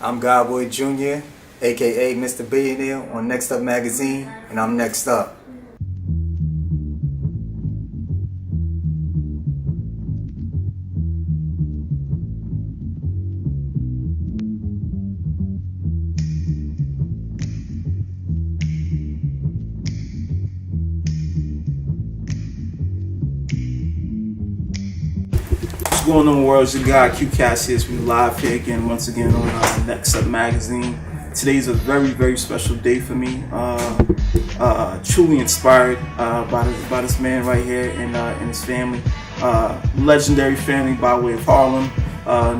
I'm Godwood Jr., aka Mr. Billionaire on Next Up Magazine, and I'm next up. What's going on, world? It's your guy Q Cassius. We live here again, once again on Next Up Magazine. Today's a very, very special day for me. Truly inspired by this man right here and his family. Legendary family by way of Harlem,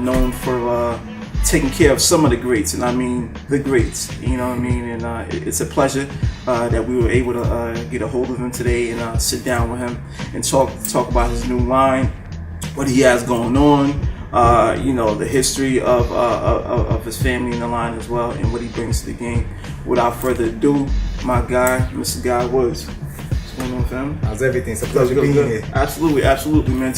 known for taking care of some of the greats, and I mean the greats. You know what I mean? And it's a pleasure that we were able to get a hold of him today and sit down with him and talk about his new line, what he has going on, the history of his family in the line as well, and what he brings to the game. Without further ado, my guy, Mr. Guy Woods. What's going on, family? How's everything? It's a pleasure being here. Absolutely, man.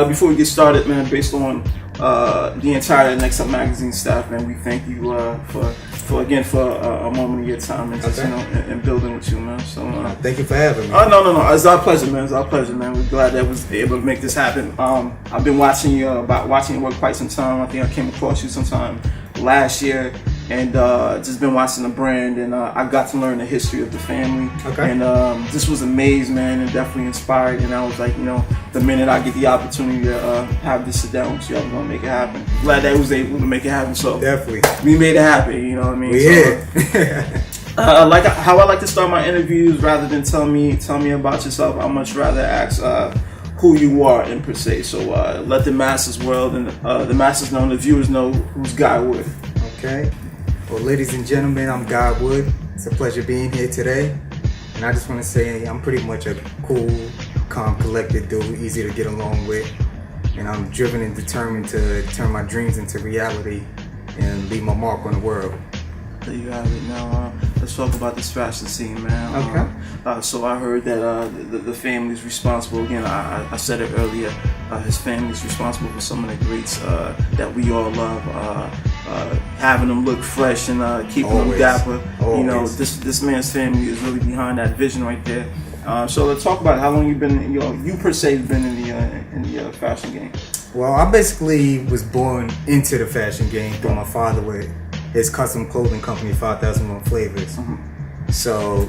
Before we get started, man, based on the entire Next Up Magazine staff, man, we thank you for a moment of your time and just, and building with you, man. So thank you for having me. Oh no, it's our pleasure, man. It's our pleasure, man. We're glad that we was able to make this happen. I've been watching you work quite some time. I think I came across you sometime last year, and just been watching the brand, and I got to learn the history of the family. Okay. And just was amazed, man, and definitely inspired. And I was like, the minute I get the opportunity to have this sit down with you, I'm gonna make it happen. Glad that I was able to make it happen. So definitely, we made it happen. You know what I mean? We here. Like how I like to start my interviews, rather than tell me about yourself, I much rather ask who you are in per se. So let the masses world and the masses know, the viewers know who's Guy Wood. Okay. Well, ladies and gentlemen, I'm Guy Wood. It's a pleasure being here today. And I just want to say I'm pretty much a cool, calm, collected dude, easy to get along with. And I'm driven and determined to turn my dreams into reality and leave my mark on the world. There you have it. Now, let's talk about this fashion scene, man. Okay. So I heard that the family's responsible. Again, I said it earlier. His family's responsible for some of the greats that we all love. Having them look fresh and keeping them dapper. Always. This man's family is really behind that vision right there. So let's talk about how long you've been. You per se been in the fashion game. Well, I basically was born into the fashion game through my father with his custom clothing company, 5001 Flavors. Mm-hmm. So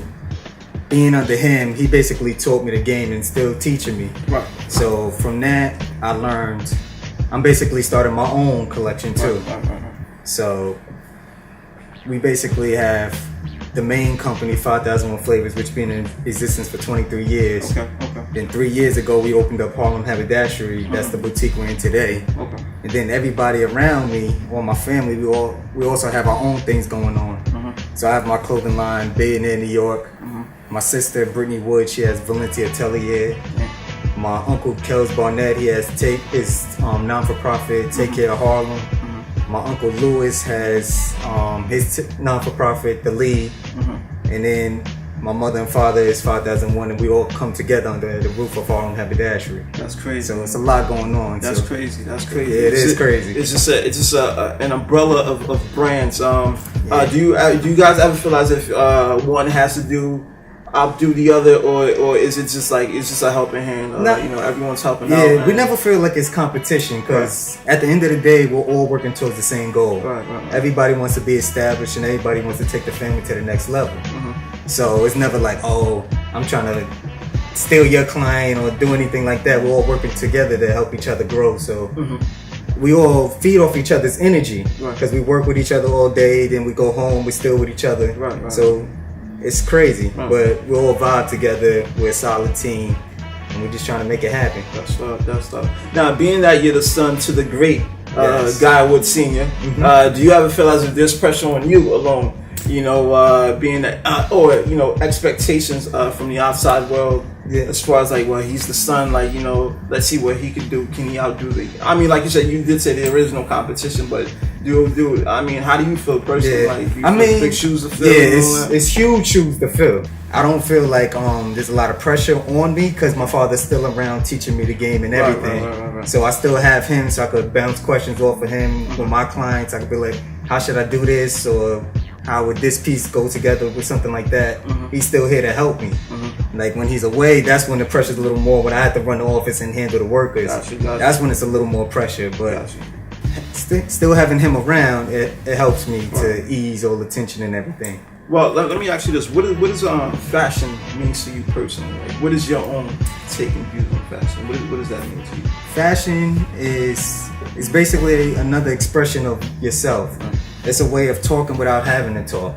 being under him, he basically taught me the game and still teaching me. Right. So from that, I learned. I'm basically starting my own collection too. Right. So we basically have the main company, 5001 Flavors, which been in existence for 23 years. Okay. Then 3 years ago, we opened up Harlem Haberdashery. That's the boutique we're in today. Okay. And then everybody around me, or my family, we also have our own things going on. So I have my clothing line, Billionaire, New York. My sister, Brittany Wood, she has Valenti Atelier. My uncle, Kels Barnett, he has his non-for-profit, Take Care of Harlem. My uncle Lewis has his non-for-profit, The Lead. And then my mother and father is 5001, and we all come together under the roof of Harlem Haberdashery. That's crazy. So it's a lot going on. That's crazy. Yeah, it is crazy. It's just an umbrella of brands. Do you guys ever feel as if one has to outdo the other, or is it just like it's just a helping hand? Everyone's helping out. Yeah, we never feel like it's competition because at the end of the day, we're all working towards the same goal. Right. Everybody wants to be established, and everybody wants to take the family to the next level. So it's never like, oh, I'm trying to steal your client or do anything like that. We're all working together to help each other grow. So we all feed off each other's energy because we work with each other all day. Then we go home, we're still with each other. Right. So it's crazy, but we all vibe together. We're a solid team, and we're just trying to make it happen. That's tough. Now, being that you're the son to the great Guy Wood Sr., do you ever feel as if there's pressure on you alone? Being that, or expectations from the outside world, as far as like, well, he's the son, like, let's see what he can do. Can he outdo like you said, you did say there is no competition, but how do you feel personally? Yeah. Like, do you feel big shoes to fill? Yeah, it's huge shoes to fill. I don't feel like there's a lot of pressure on me because my father's still around teaching me the game and everything. Right. So I still have him, so I could bounce questions off of him with my clients. I could be like, how should I do this, or how would this piece go together with something like that, he's still here to help me. Like when he's away, that's when the pressure's a little more. When I have to run the office and handle the workers, that's when it's a little more pressure. But still having him around, it helps me to ease all the tension and everything. Well, let me ask you this: what does fashion mean to you personally? Like, what is your own take and views on fashion? What does that mean to you? Fashion is basically another expression of yourself. It's a way of talking without having to talk.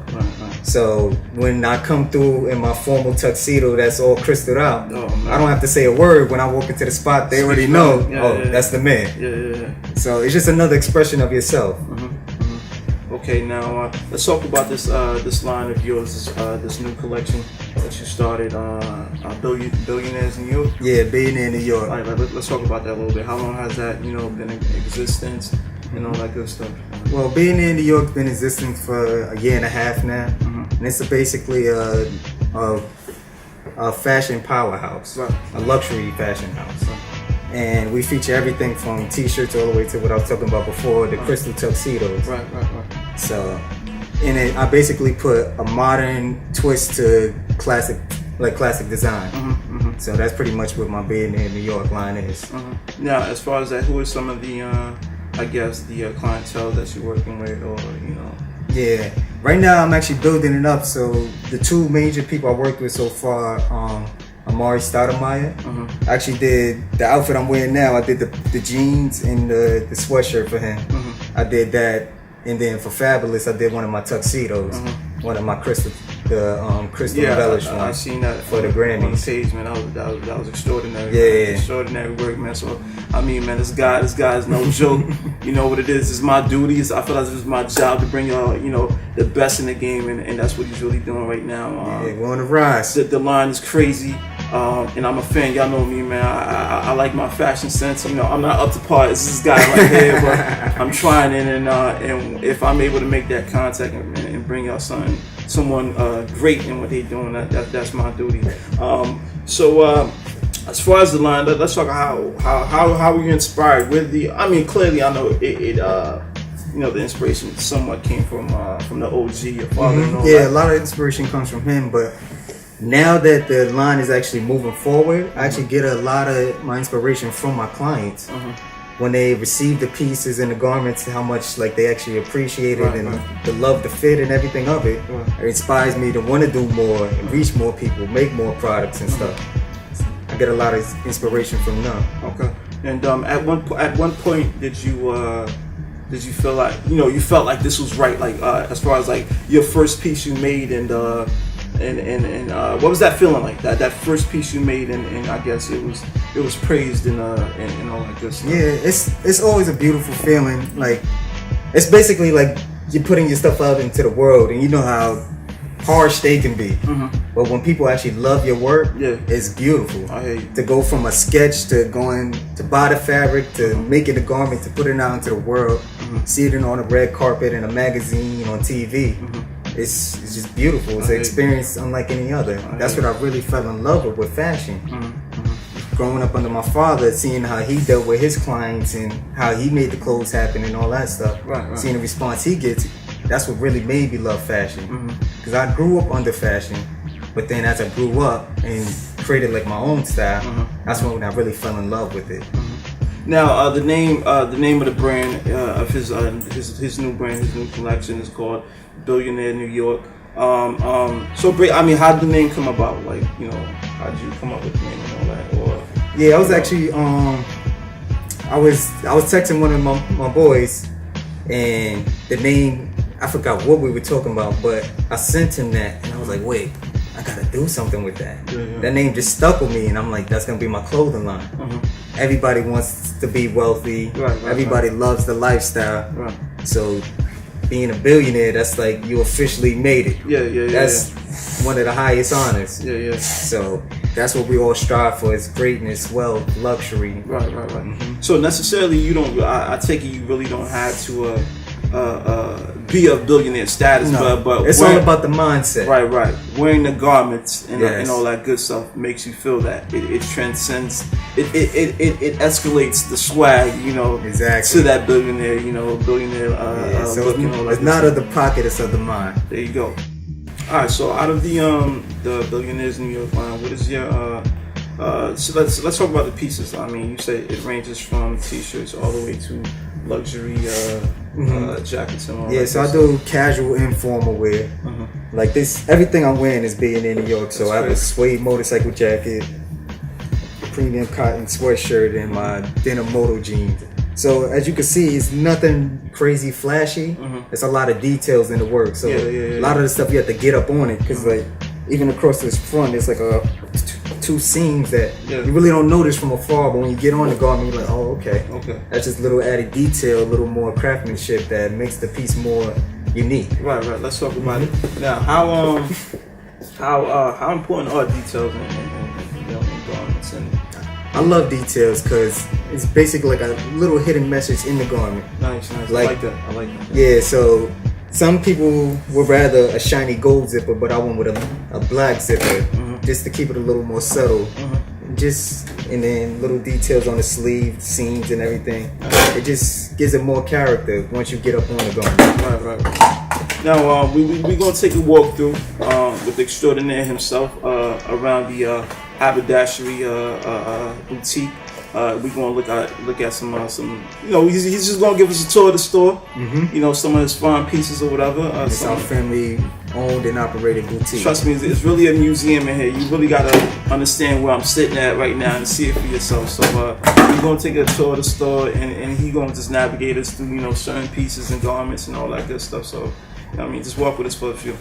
So when I come through in my formal tuxedo that's all crystaled out, I don't have to say a word. When I walk into the spot, they already know, that's the man. So it's just another expression of yourself. Okay, now let's talk about this line of yours, this new collection that you started, Billionaires in New York. Yeah, Billionaire in New York. All right, let's talk about that a little bit. How long has that, been in existence and all that good stuff? Well, Billionaire in New York's been in existence for a year and a half now, and it's basically a fashion powerhouse, a luxury fashion house. And we feature everything from t-shirts all the way to what I was talking about before, the crystal tuxedos. Right. So in it, I basically put a modern twist to classic design. So that's pretty much what my Billionaire in New York line is. Now, as far as that, who are some of the, the clientele that you're working with, or Yeah, right now I'm actually building it up. So the two major people I worked with so far, Amari Stoudemire. I actually did the outfit I'm wearing now. I did the jeans and the sweatshirt for him. I did that, and then for Fabulous, I did one of my tuxedos, one of my crystal embellished ones. I seen that for the Grammys. On the page, man. That was extraordinary. Yeah, extraordinary work, man. So I mean, man, this guy is no joke. You know what it is? It's my duty. I feel like it's my job to bring y'all, the best in the game, and that's what he's really doing right now. We're on the rise. The line is crazy. And I'm a fan. Y'all know me, man. I like my fashion sense. I'm not up to par as this guy right here, but I'm trying it. And if I'm able to make that contact and bring y'all someone great in what they're doing, that's my duty. So as far as the line, let's talk how were you inspired with the? I mean, clearly I know it the inspiration somewhat came from the OG, your father. And all that. A lot of inspiration comes from him, but now that the line is actually moving forward, I actually get a lot of my inspiration from my clients. When they receive the pieces and the garments, how much they actually appreciate it, and the love, the fit, and everything of it. It inspires me to want to do more and reach more people, make more products and stuff. I get a lot of inspiration from them. Okay. And at one point, did you feel like you felt like this was right, as far as your first piece you made and what was that feeling like? That first piece you made, and I guess it was praised and all that good stuff. Yeah, it's always a beautiful feeling. It's basically like you're putting your stuff out into the world, and you know how harsh they can be. But when people actually love your work, it's beautiful. I hear you. To go from a sketch to going to buy the fabric to making the garment to put it out into the world, see it on a red carpet in a magazine, on TV. It's just beautiful. It's an experience unlike any other. That's what I really fell in love with fashion. Growing up under my father, seeing how he dealt with his clients and how he made the clothes happen and all that stuff. Seeing the response he gets, that's what really made me love fashion. Because I grew up under fashion, but then as I grew up and created my own style, that's when I really fell in love with it. Now, the name of the brand of his new brand, his new collection is called Billionaire New York. So I mean, how did the name come about? How did you come up with the name and all that? Or I was actually I was texting one of my boys, and the name, I forgot what we were talking about, but I sent him that, and I was like, wait, I gotta do something with that. That name just stuck with me, and I'm like, that's gonna be my clothing line. Everybody wants to be wealthy. Everybody loves the lifestyle. So being a billionaire, that's you officially made it. That's one of the highest honors. So that's what we all strive for: is greatness, wealth, luxury. So necessarily, you don't. I take it you really don't have to be of billionaire status, No, but it's all about the mindset. Right. Wearing the garments and, Yes. and all that good stuff makes you feel that it transcends. It escalates the swag, Exactly. to that billionaire, billionaire So look and all that. it's not of the pocket, it's of the mind. There you go. All right. So out of the billionaires in New York line, what is your so let's talk about the pieces. I mean, you say it ranges from t-shirts all the way to luxury jackets and all Yeah, that. so I do casual, informal wear. Like this, everything I'm wearing is being in New York. So That's I have great. a suede motorcycle jacket, premium cotton sweatshirt, and my denim moto jeans. So as you can see, it's nothing crazy flashy. It's a lot of details in the work. So a lot of the stuff you have to get up on it because like even across this front, it's like two seams that you really don't notice from afar, but when you get on the garment, you're like, oh, okay. That's just little added detail, a little more craftsmanship that makes the piece more unique. Right. Let's talk about it now. How important are details in garments? And I love details because it's basically like a little hidden message in the garment. nice. I like that. Yeah, so some people would rather a shiny gold zipper, but I went with a black zipper just to keep it a little more subtle. And then little details on the sleeve, seams, and everything. It just gives it more character once you get up on the garment. Right. Now we're gonna take a walk through with the extraordinaire himself around the haberdashery boutique. We're gonna look at some he's just gonna give us a tour of the store. Some of his fine pieces or whatever. It's our family owned and operated boutique. Trust me, it's really a museum in here. You really gotta understand where I'm sitting at right now and see it for yourself. So we're gonna take a tour of the store and he's gonna just navigate us through certain pieces and garments and all that good stuff. So just walk with us for a few.